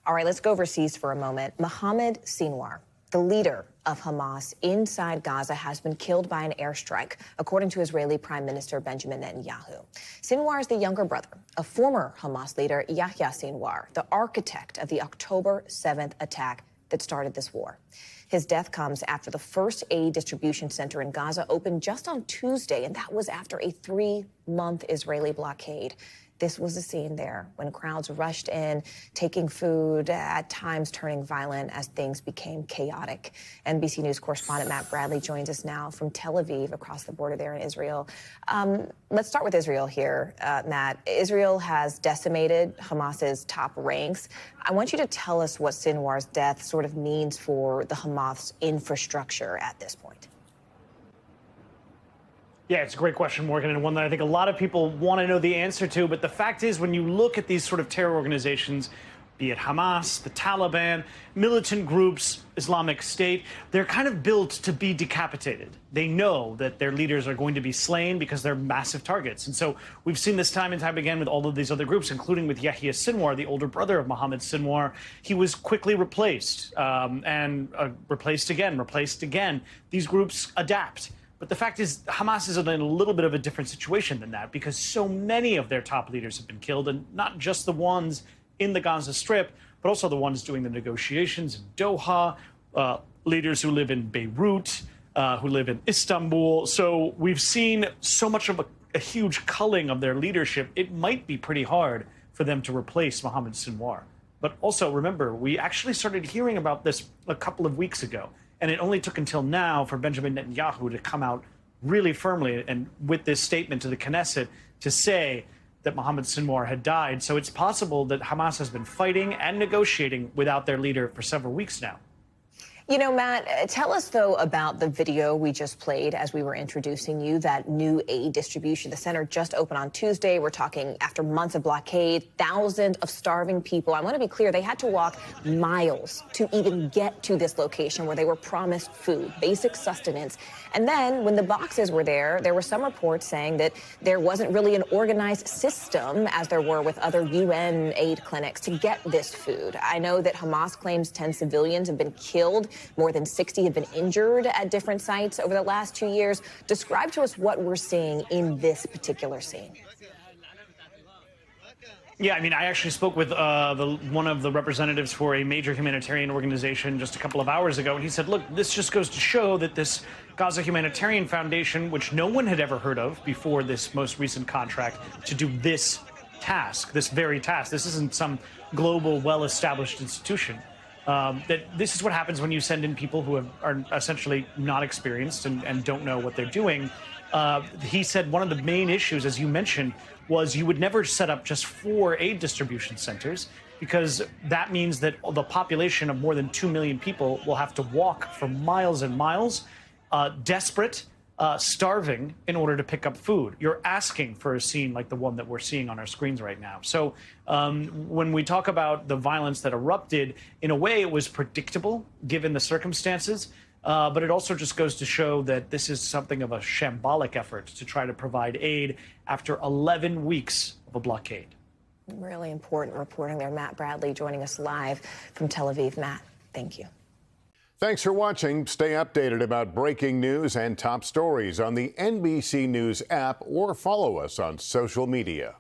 All right, let's go overseas for a moment. Mohammed Sinwar, the leader of Hamas inside Gaza, has been killed by an airstrike, according to Israeli Prime Minister Benjamin Netanyahu. Sinwar is the younger brother of former Hamas leader Yahya Sinwar, the architect of the October 7th attack that started this war. His death comes after the first aid distribution center in Gaza opened just on Tuesday, and that was after a 3-month Israeli blockade. This was the scene there when crowds rushed in, taking food, at times turning violent as things became chaotic. NBC News correspondent Matt Bradley joins us now from Tel Aviv, across the border there in Israel. Let's start with Israel here, Matt. Israel has decimated Hamas's top ranks. I want you to tell us what Sinwar's death sort of means for the Hamas infrastructure at this point. Yeah, it's a great question, Morgan, and one that I think a lot of people want to know the answer to. But the fact is, when you look at these sort of terror organizations, be it Hamas, the Taliban, militant groups, Islamic State, they're kind of built to be decapitated. They know that their leaders are going to be slain because they're massive targets. And so we've seen this time and time again with all of these other groups, including with Yahya Sinwar, the older brother of Mohammed Sinwar. He was quickly replaced and replaced again. These groups adapt. But the fact is, Hamas is in a little bit of a different situation than that, because so many of their top leaders have been killed, and not just the ones in the Gaza Strip, but also the ones doing the negotiations in Doha, leaders who live in Beirut, who live in Istanbul. So we've seen so much of a huge culling of their leadership. It might be pretty hard for them to replace Mohammed Sinwar. But also, remember, we actually started hearing about this a couple of weeks ago. And it only took until now for Benjamin Netanyahu to come out really firmly and with this statement to the Knesset to say that Mohammed Sinwar had died. So it's possible that Hamas has been fighting and negotiating without their leader for several weeks now. You know, Matt, tell us, though, about the video we just played as we were introducing you, that new aid distribution. The center just opened on Tuesday. We're talking after months of blockade, thousands of starving people. I want to be clear, they had to walk miles to even get to this location where they were promised food, basic sustenance. And then when the boxes were there were some reports saying that there wasn't really an organized system, as there were with other UN aid clinics, to get this food. I know that Hamas claims 10 civilians have been killed. More than 60 have been injured at different sites over the last 2 years. Describe to us what we're seeing in this particular scene. Yeah, I mean, I actually spoke with one of the representatives for a major humanitarian organization just a couple of hours ago, and he said, look, this just goes to show that this Gaza Humanitarian Foundation, which no one had ever heard of before this most recent contract, to do this task, this very task. This isn't some global, well-established institution. That this is what happens when you send in people who are essentially not experienced and don't know what they're doing. He said one of the main issues, as you mentioned, was you would never set up just 4 aid distribution centers, because that means that the population of more than 2 million people will have to walk for miles and miles, desperate, starving, in order to pick up food. You're asking for a scene like the one that we're seeing on our screens right now. So when we talk about the violence that erupted, in a way it was predictable given the circumstances, but it also just goes to show that this is something of a shambolic effort to try to provide aid after 11 weeks of a blockade. Really important reporting there. Matt Bradley joining us live from Tel Aviv. Matt, thank you. Thanks for watching. Stay updated about breaking news and top stories on the NBC News app, or follow us on social media.